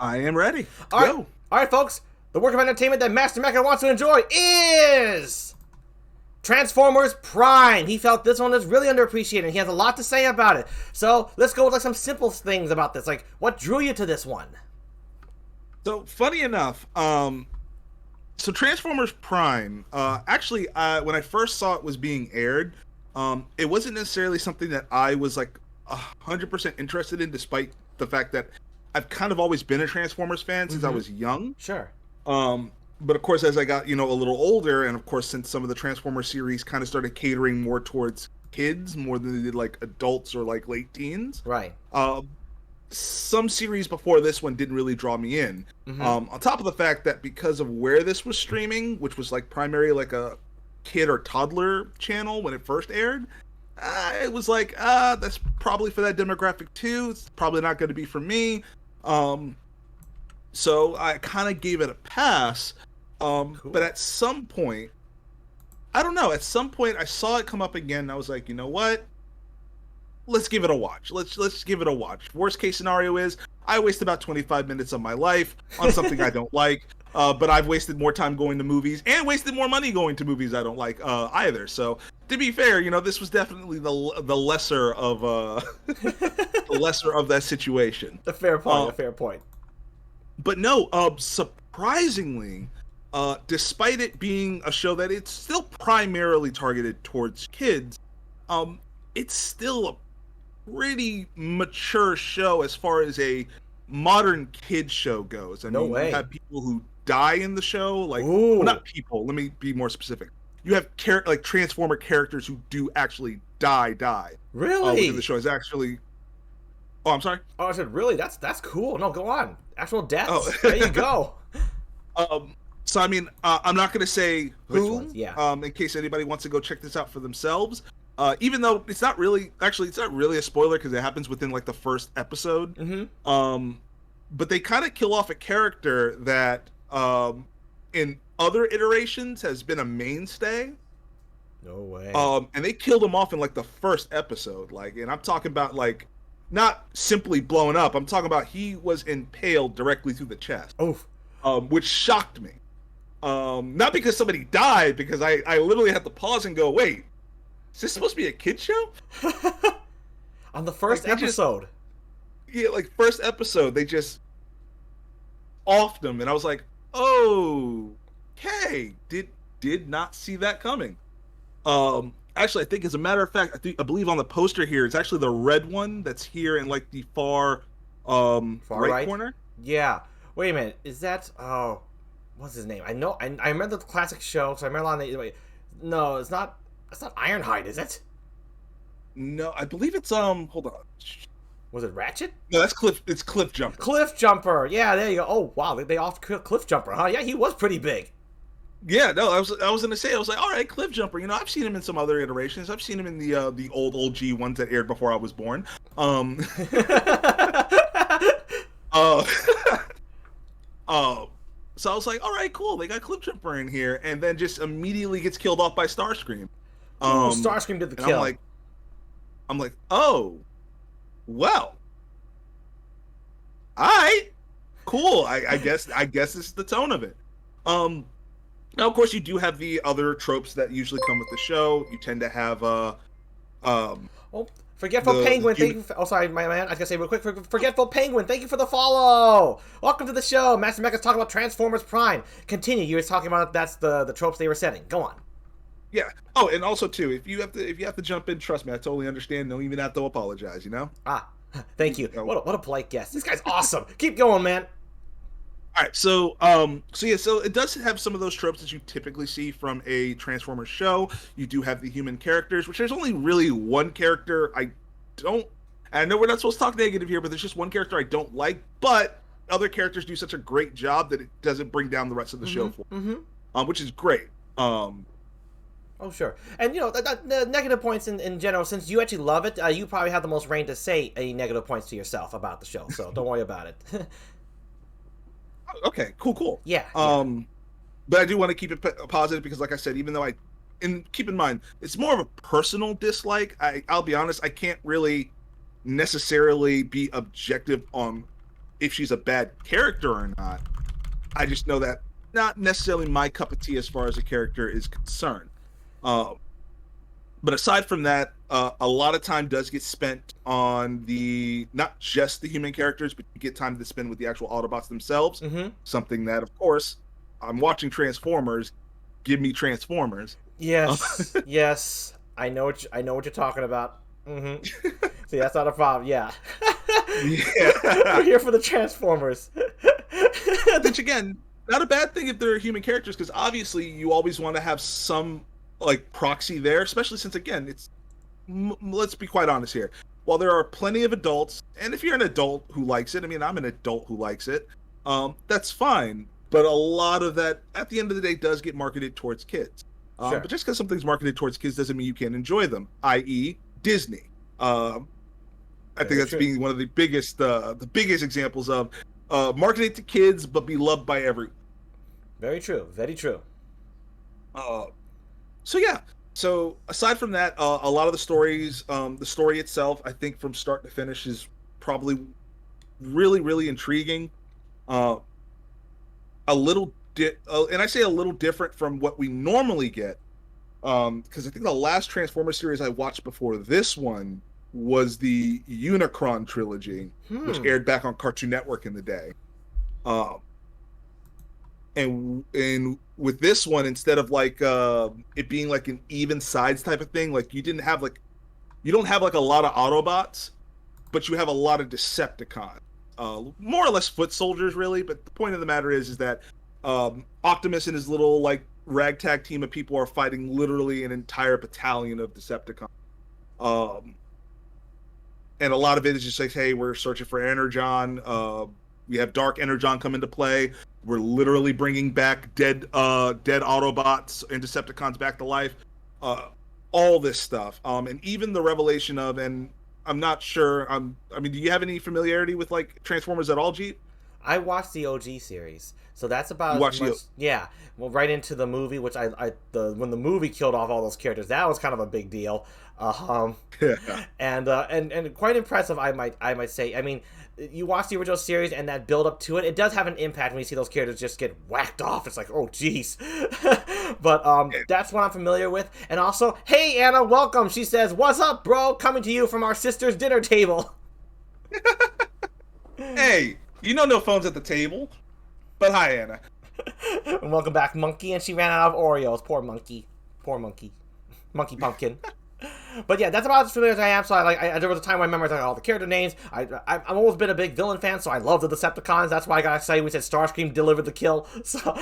I am ready. All right, Go. all right, folks. The work of entertainment that Master Mecha wants to enjoy is Transformers Prime. He felt this one is really underappreciated. He has a lot to say about it. So let's go with like some simple things about this. Like, what drew you to this one? So funny enough, so Transformers Prime, actually, when I first saw it was being aired, it wasn't necessarily something that I was like 100% interested in, despite the fact that I've kind of always been a Transformers fan since I was young. Sure. But of course, as I got, a little older, and of course, since some of the Transformers series kind of started catering more towards kids more than they did like adults or like late teens. Right. Some series before this one didn't really draw me in. On top of the fact that because of where this was streaming, which was like primarily like a kid or toddler channel when it first aired, it was like, that's probably for that demographic too. It's probably not going to be for me. So I kind of gave it a pass. Cool. But at some point, I don't know, at some point I saw it come up again and I was like, you know what? Let's give it a watch. Let's give it a watch. Worst case scenario is I waste about 25 minutes of my life on something I don't like. But I've wasted more time going to movies and wasted more money going to movies I don't like either. So to be fair, this was definitely the lesser of the lesser of that situation. A fair point. A fair point. But no, surprisingly, despite it being a show that it's still primarily targeted towards kids, it's still a pretty mature show as far as a modern kid show goes. I mean, way. You have people who die in the show, like, Ooh. well, not people. Let me be more specific. You have like Transformer characters who do actually die. Really? Within the show is actually. Oh, I'm sorry. Oh, I said, really? That's cool. No, go on. Actual deaths. Oh. There you go. So I mean, I'm not going to say who. Ones? Yeah. In case anybody wants to go check this out for themselves. Even though it's not really a spoiler because it happens within like the first episode. But they kind of kill off a character that in other iterations has been a mainstay. No way. And they killed him off in like the first episode. Like, and I'm talking about like not simply blown up. I'm talking about he was impaled directly through the chest. Oof. Which shocked me. Not because somebody died, because I literally had to pause and go, wait, is this supposed to be a kid show? On the first episode. Like first episode, they just offed him, and I was like, oh, okay, did not see that coming. Actually, I think as a matter of fact, I believe on the poster here, it's actually the red one that's here in like the far right corner. Yeah. Wait a minute. Is that what's his name? I know. I remember the classic show, so I remember on the. Wait, no, it's not. That's not Ironhide, is it? No, I believe it's hold on. Was it Ratchet? No, that's Cliff. It's Cliff Jumper. Cliff Jumper. Yeah, there you go. Oh wow, they offed Cliff Jumper, huh? Yeah, he was pretty big. Yeah, no, I was gonna say, I was like, all right, Cliff Jumper. I've seen him in some other iterations. I've seen him in the old G ones that aired before I was born. So I was like, all right, cool. They got Cliff Jumper in here, and then just immediately gets killed off by Starscream. Starscream did the kill. I'm like, oh, well, all right, cool. I guess it's the tone of it. Now, of course, you do have the other tropes that usually come with the show. You tend to have Forgetful Penguin, thank you. Oh, sorry, my man. I was gonna say real quick. Forgetful Penguin, thank you for the follow. Welcome to the show. Master Mecha's talking about Transformers Prime. Continue. You were talking about that's the tropes they were setting. Go on. Yeah. Oh, and also too, if you have to jump in, trust me, I totally understand. Don't even have to apologize. Thank you. What a polite guest. This guy's awesome. Keep going, man. All right, so it does have some of those tropes that you typically see from a Transformers show. You do have the human characters, which there's only really one character I know we're not supposed to talk negative here, but there's just one character I don't like, but other characters do such a great job that it doesn't bring down the rest of the show for me, which is great. Oh, sure. And, the negative points in general, since you actually love it, you probably have the most reign to say any negative points to yourself about the show, so don't worry about it. Okay, cool. Yeah. But I do want to keep it positive because, like I said, even though keep in mind, it's more of a personal dislike. I'll be honest, I can't really necessarily be objective on if she's a bad character or not. I just know that not necessarily my cup of tea as far as a character is concerned. Uh, but aside from that, a lot of time does get spent on the not just the human characters, but you get time to spend with the actual Autobots themselves. Mm-hmm. Something that, of course, I'm watching Transformers. Give me Transformers. Yes, yes. I know what you're talking about. Mm-hmm. See, that's not a problem. Yeah. Yeah. We're here for the Transformers. Which again, not a bad thing if they're human characters, because obviously you always want to have some like proxy there, especially since again, let's be quite honest here. While there are plenty of adults, and if you're an adult who likes it, I mean, I'm an adult who likes it, that's fine. But a lot of that, at the end of the day, does get marketed towards kids. Sure. But just because something's marketed towards kids doesn't mean you can't enjoy them, i.e., Disney. I think that's being one of the biggest examples of marketed to kids but be loved by everyone. Very true. Very true. So yeah. So aside from that, a lot of the stories, the story itself, I think from start to finish is probably really, really intriguing. A little, and I say a little different from what we normally get, because I think the last Transformers series I watched before this one was the Unicron trilogy, which aired back on Cartoon Network in the day. And with this one, instead of like it being like an even sides type of thing, like you don't have like a lot of Autobots, but you have a lot of Decepticons, more or less foot soldiers, really. But the point of the matter is that Optimus and his little like ragtag team of people are fighting literally an entire battalion of Decepticons. And a lot of it is just like, hey, we're searching for Energon. We have Dark Energon come into play. We're literally bringing back dead Autobots and Decepticons back to life. All this stuff. And even the revelation of, and I'm not sure, I mean, do you have any familiarity with like Transformers at all, Jeep? I watched the OG series, so that's about yeah. Well, right into the movie, which when the movie killed off all those characters, that was kind of a big deal. Yeah. And quite impressive, I might say. I mean, you watch the original series and that build up to it, it does have an impact when you see those characters just get whacked off. It's like, oh geez. But that's what I'm familiar with. And also, hey Anna, welcome. She says, "What's up, bro? Coming to you from our sister's dinner table." Hey, you know no phones at the table. But hi, Anna. And welcome back, Monkey. And she ran out of Oreos. Poor Monkey. Poor Monkey. Monkey Pumpkin. But yeah, that's about as familiar as I am. So there was a time when I memorized all the character names. I've always been a big villain fan, so I love the Decepticons. That's why I got excited. We said Starscream delivered the kill. So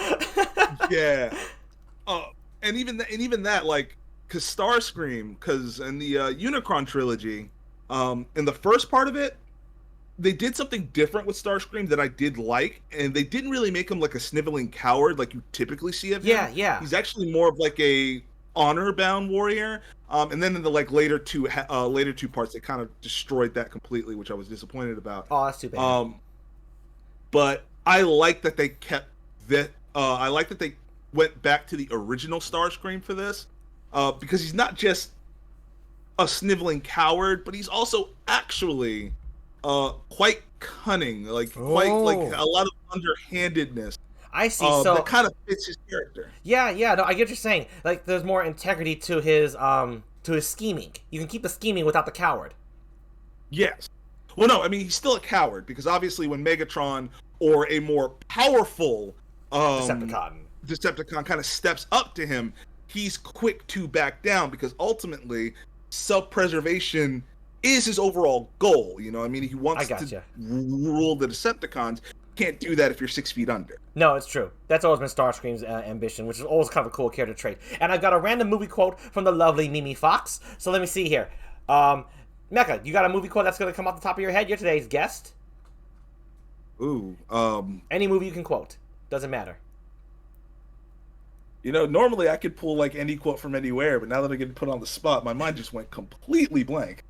yeah. And even that, like, because Starscream, because in the Unicron trilogy, in the first part of it, they did something different with Starscream that I did like, and they didn't really make him like a sniveling coward like you typically see of him. Yeah. He's actually more of like a honor-bound warrior. And then in the like later two parts, they kind of destroyed that completely, which I was disappointed about. Oh, that's too bad. But I like that they kept that. I like that they went back to the original Starscream for this, because he's not just a sniveling coward, but he's also actually quite cunning, quite like a lot of underhandedness. I see. So that kind of fits his character. Yeah. No, I get what you're saying. Like, there's more integrity to his scheming. You can keep the scheming without the coward. Yes. Well, no, I mean he's still a coward because obviously when Megatron or a more powerful Decepticon kind of steps up to him, he's quick to back down because ultimately self-preservation is his overall goal. You know, I mean, he wants to rule the Decepticons. Can't do that if you're 6 feet under. No, it's true. That's always been Starscream's ambition, which is always kind of a cool character trait. And I've got a random movie quote from the lovely Mimi Fox. So let me see here. Mecha, you got a movie quote that's going to come off the top of your head? You're today's guest. Ooh. Any movie you can quote. Doesn't matter. You know, normally I could pull like any quote from anywhere, but now that I get put on the spot, my mind just went completely blank.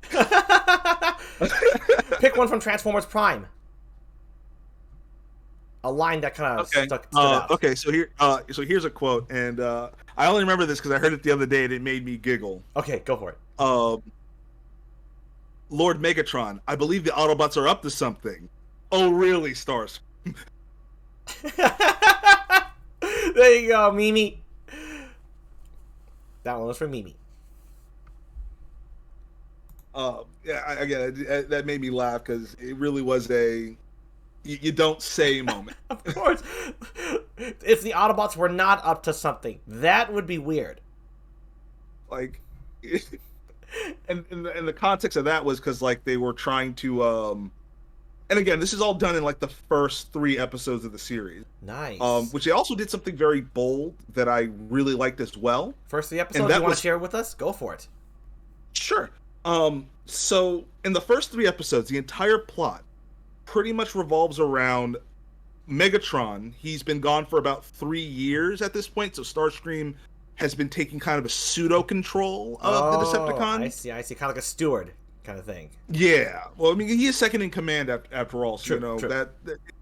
Pick one from Transformers Prime. A line that kind of stood out. Okay, so here's a quote, and I only remember this because I heard it the other day and it made me giggle. Okay, go for it. Lord Megatron, I believe the Autobots are up to something. Oh, really, Stars? There you go, Mimi. That one was for Mimi. Yeah, again, that made me laugh because it really was a you don't say moment. Of course. If the Autobots were not up to something, that would be weird. Like, and the context of that was because like they were trying to and again, this is all done in like the first 3 episodes of the series. Nice. Which they also did something very bold that I really liked as well. First 3 episodes, you want to share with us? Go for it. Sure. So in the first 3 episodes, the entire plot pretty much revolves around Megatron. He's been gone for about 3 years at this point, so Starscream has been taking kind of a pseudo control of the Decepticons. I see, kind of like a steward kind of thing. Yeah. Well, I mean, he is second in command after all, so true, you know true. that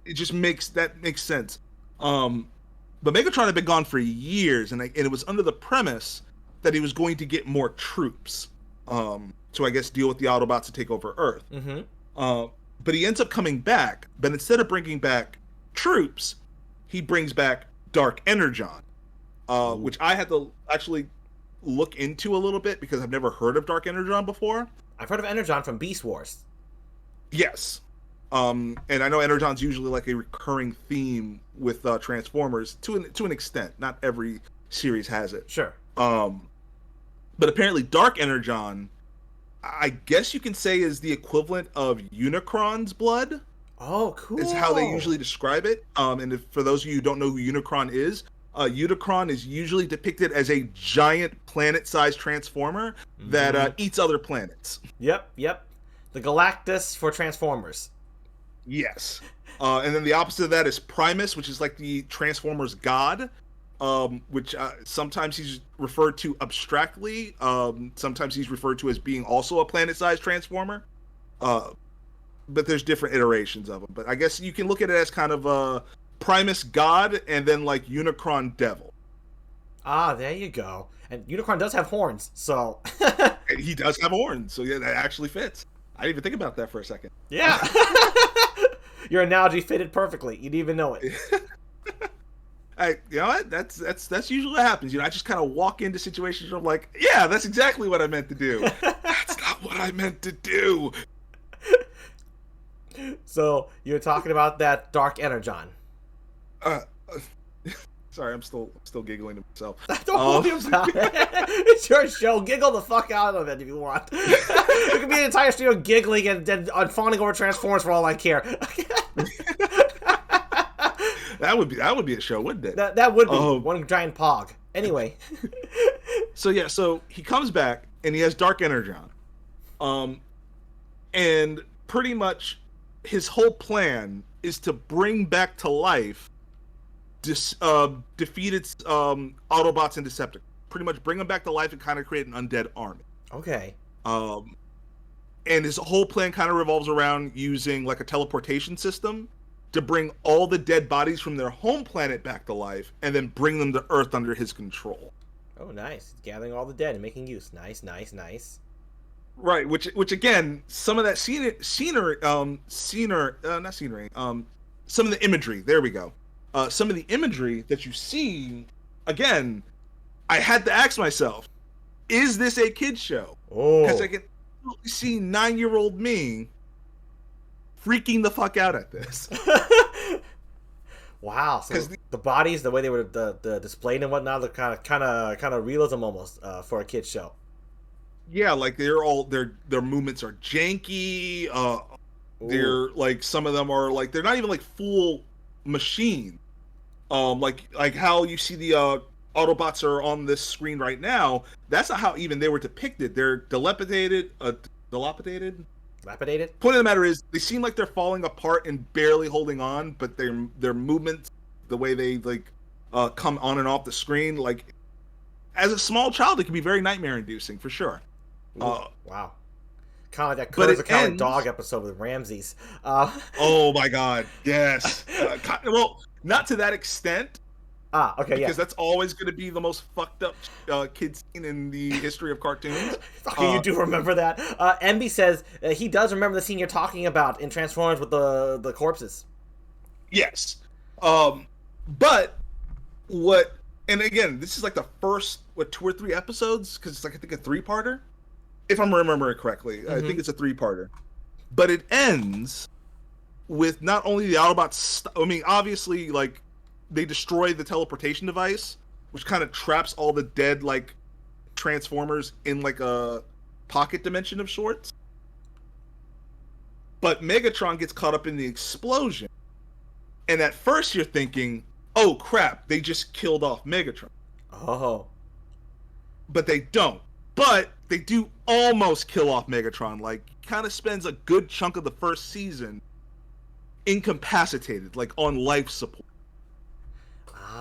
it just makes sense. But Megatron had been gone for years, and it was under the premise that he was going to get more troops. To I guess deal with the Autobots to take over Earth. Mm-hmm. But he ends up coming back, but instead of bringing back troops, he brings back Dark Energon, which I had to actually look into a little bit because I've never heard of Dark Energon before. I've heard of Energon from Beast Wars. Yes. And I know Energon's usually like a recurring theme with Transformers to an extent. Not every series has it. Sure. But apparently Dark Energon, I guess you can say, is the equivalent of Unicron's blood. Oh, cool. Is how they usually describe it. And for those of you who don't know who Unicron is usually depicted as a giant planet-sized transformer that eats other planets. Yep. The Galactus for Transformers. Yes. And then the opposite of that is Primus, which is like the Transformers god. Which sometimes he's referred to abstractly. Sometimes he's referred to as being also a planet-sized transformer. But there's different iterations of him. But I guess you can look at it as kind of a Primus god and then like Unicron devil. Ah, there you go. And Unicron does have horns, so... He does have horns, so yeah, that actually fits. I didn't even think about that for a second. Yeah. Your analogy fitted perfectly. You didn't even know it. You know what? That's usually what happens. You know, I just kind of walk into situations where I'm like, yeah, that's exactly what I meant to do. That's not what I meant to do. So you're talking about that Dark Energon. Sorry, I'm still giggling to myself. Don't worry about it. It's your show. Giggle the fuck out of it if you want. It could be an entire stream of giggling and then fawning over Transformers for all I care. That would be a show, wouldn't it? That would be one giant pog. Anyway. So he comes back and he has Dark Energon. And pretty much his whole plan is to bring back to life defeated Autobots and Decepticons. Pretty much bring them back to life and kind of create an undead army. Okay. And his whole plan kind of revolves around using like a teleportation system to bring all the dead bodies from their home planet back to life and then bring them to Earth under his control. Oh, nice. Gathering all the dead and making use. Nice. Right, which again, some of that some of the imagery, there we go. Some of the imagery that you see, again, I had to ask myself, is this a kid's show? Oh. Because I can see 9-year-old me freaking the fuck out at this. Wow. So the bodies, the way they were displayed and whatnot, look kind of realism almost for a kid's show. Yeah, like their movements are janky. They're like, some of them are like, they're not even like full machine. Like how you see the Autobots are on this screen right now. That's not how even they were depicted. They're dilapidated. Point of the matter is, they seem like they're falling apart and barely holding on, but their movements, the way they like come on and off the screen, like as a small child, it can be very nightmare inducing for sure. Wow. Kind of like that Courage the Cowardly Dog episode with Ramses. Oh my god, yes. Well, not to that extent, Ah, okay, yeah. because that's always going to be the most fucked up kid scene in the history of cartoons. Okay, you do remember that. MB says he does remember the scene you're talking about in Transformers with the corpses. Yes. But what, and again, this is like the first, what, 2 or 3 episodes? Because it's like, I think, a three-parter? If I'm remembering correctly. I think it's a three-parter. But it ends with not only the Autobots, I mean, obviously, like, they destroy the teleportation device, which kind of traps all the dead, like, Transformers in, like, a pocket dimension of sorts. But Megatron gets caught up in the explosion. And at first you're thinking, oh crap, they just killed off Megatron. Oh. But they don't. But they do almost kill off Megatron. Like, kind of spends a good chunk of the first season incapacitated, like on life support.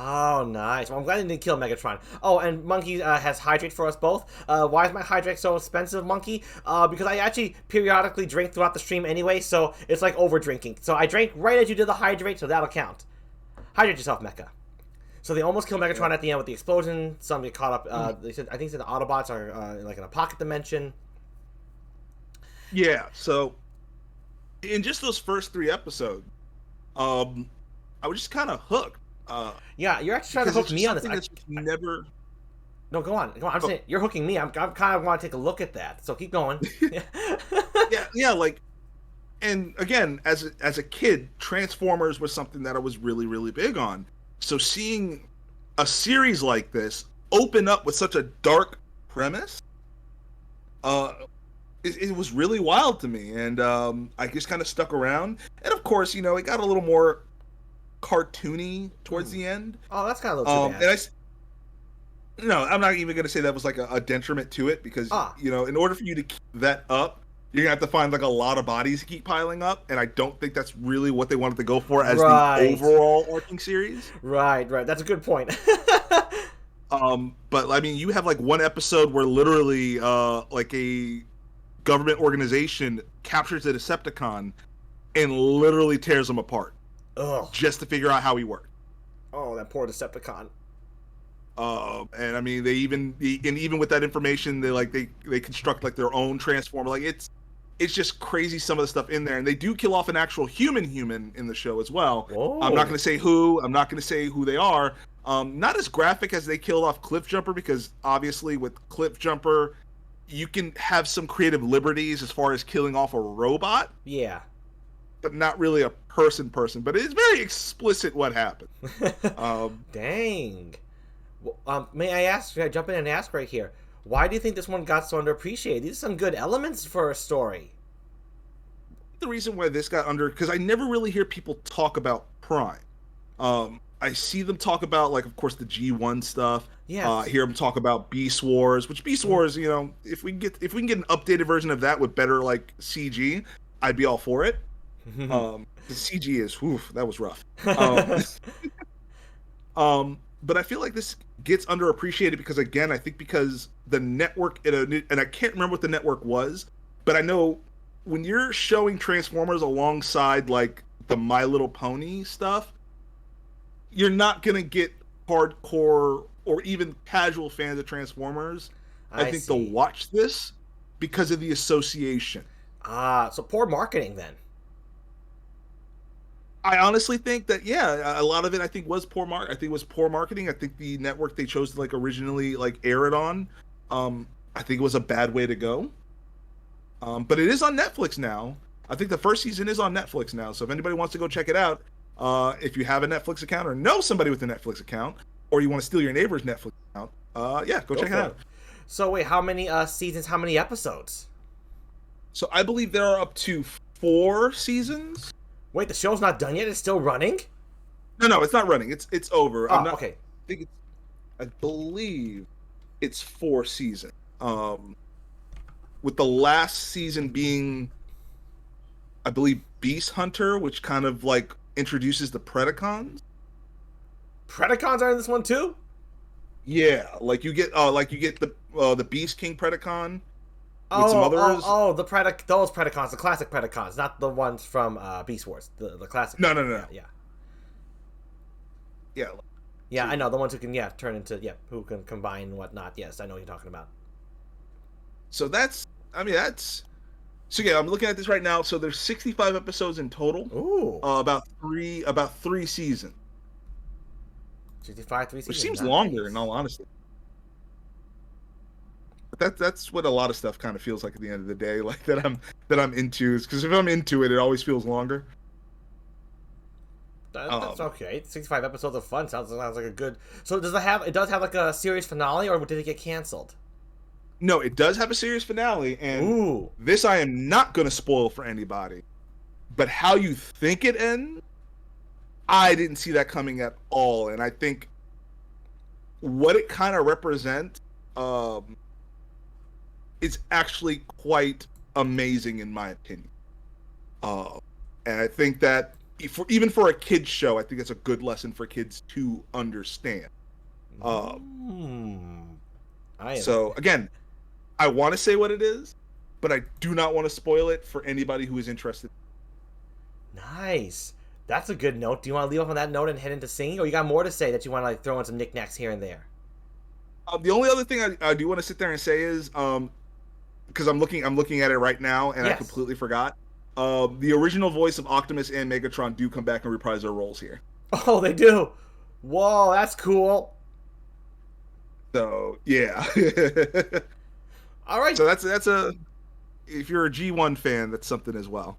Oh, nice. Well, I'm glad they didn't kill Megatron. Oh, and Monkey has Hydrate for us both. Why is my Hydrate so expensive, Monkey? Because I actually periodically drink throughout the stream anyway, so it's like over drinking. So I drank right as you did the Hydrate, so that'll count. Hydrate yourself, Mecha. So they almost kill Megatron at the end with the explosion. Some get caught up. They said, I think the Autobots are like in a pocket dimension. Yeah, so in just those first 3 episodes, I was just kind of hooked. Yeah, you're actually trying to hook me on this. Never. No, go on. I'm saying you're hooking me. I'm kind of want to take a look at that. So keep going. yeah. Like, and again, as a kid, Transformers was something that I was really, really big on. So seeing a series like this open up with such a dark premise, it was really wild to me, and I just kind of stuck around. And of course, it got a little more cartoony towards the end. Oh, that's kind of a little too bad. And no, I'm not even going to say that was like a detriment to it, because in order for you to keep that up, you're gonna have to find like a lot of bodies to keep piling up, and I don't think that's really what they wanted to go for as the overall arcing series. Right. That's a good point. But I mean, you have like one episode where literally, like a government organization captures a Decepticon and literally tears him apart. Ugh. Just to figure out how he worked. Oh, that poor Decepticon. And I mean, even with that information, they construct like their own transformer. Like it's just crazy, some of the stuff in there, and they do kill off an actual human in the show as well. Whoa. I'm not going to say who. I'm not going to say who they are. Not as graphic as they killed off Cliffjumper, because obviously with Cliffjumper, you can have some creative liberties as far as killing off a robot. Yeah. But not really a person. But it is very explicit what happened. Dang. Well, may I ask? Should I jump in and ask right here? Why do you think this one got so underappreciated? These are some good elements for a story. The reason why this got because I never really hear people talk about Prime. I see them talk about, like, of course, the G1 stuff. Yeah. Hear them talk about Beast Wars, which Beast Wars, if we can get an updated version of that with better like CG, I'd be all for it. The CG is, that was rough. But I feel like this gets underappreciated because, again, I think because the network, and I can't remember what the network was, but I know when you're showing Transformers alongside like the My Little Pony stuff, you're not gonna get hardcore or even casual fans of Transformers, I think, they'll watch this because of the association. So poor marketing then. I honestly think that, yeah, a lot of it I think was poor I think it was poor marketing. I think the network they chose to like originally like air it on, I think it was a bad way to go. But it is on Netflix now. I think the first season is on Netflix now. So if anybody wants to go check it out, if you have a Netflix account or know somebody with a Netflix account, or you want to steal your neighbor's Netflix account, go check it out. So wait, how many seasons? How many episodes? So I believe there are up to 4 seasons. Wait, the show's not done yet? It's still running? No, it's not running. It's over. Oh, okay. I believe it's 4 seasons. With the last season being, I believe, Beast Hunter, which kind of like introduces the Predacons. Predacons are in this one too? Yeah, like you get the Beast King Predacon. With some others. Those Predacons, the classic Predacons, not the ones from Beast Wars, the classic. No. Yeah. Yeah, I know the ones who can turn into who can combine and whatnot. Yes, I know what you're talking about. So that's so yeah. I'm looking at this right now. So there's 65 episodes in total. Ooh, About three seasons. 65, 3 seasons. Which seems nice. longer, in all honesty. But that's what a lot of stuff kind of feels like at the end of the day. Like that I'm into is because if I'm into it, it always feels longer. That's okay. 65 episodes of fun sounds like a good. So does it have? It does have like a series finale, or did it get canceled? No, it does have a series finale, and Ooh. this I am not going to spoil for anybody. But how you think it ends, I didn't see that coming at all, and I think what it kind of represents is actually quite amazing in my opinion. And I think that even for a kids show, I think it's a good lesson for kids to understand. So again, I want to say what it is, but I do not want to spoil it for anybody who is interested. Nice. That's a good note. Do you want to leave off on that note and head into singing, or you got more to say that you want to like throw in some knickknacks here and there? The only other thing I do want to sit there and say is because I'm looking at it right now and I completely forgot. The original voice of Optimus and Megatron do come back and reprise their roles here. Oh, they do. Whoa, that's cool. So yeah. All right. So that's a if you're a G1 fan, that's something as well.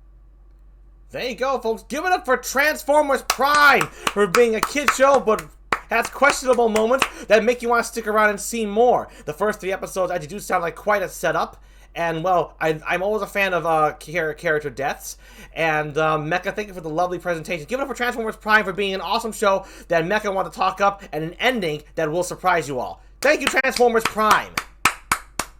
There you go, folks. Give it up for Transformers Prime for being a kid show, but has questionable moments that make you want to stick around and see more. The first 3 episodes actually do sound like quite a setup. And, well, I'm always a fan of character deaths. And, Mecha, thank you for the lovely presentation. Give it up for Transformers Prime for being an awesome show that Mecha wanted to talk up and an ending that will surprise you all. Thank you, Transformers Prime.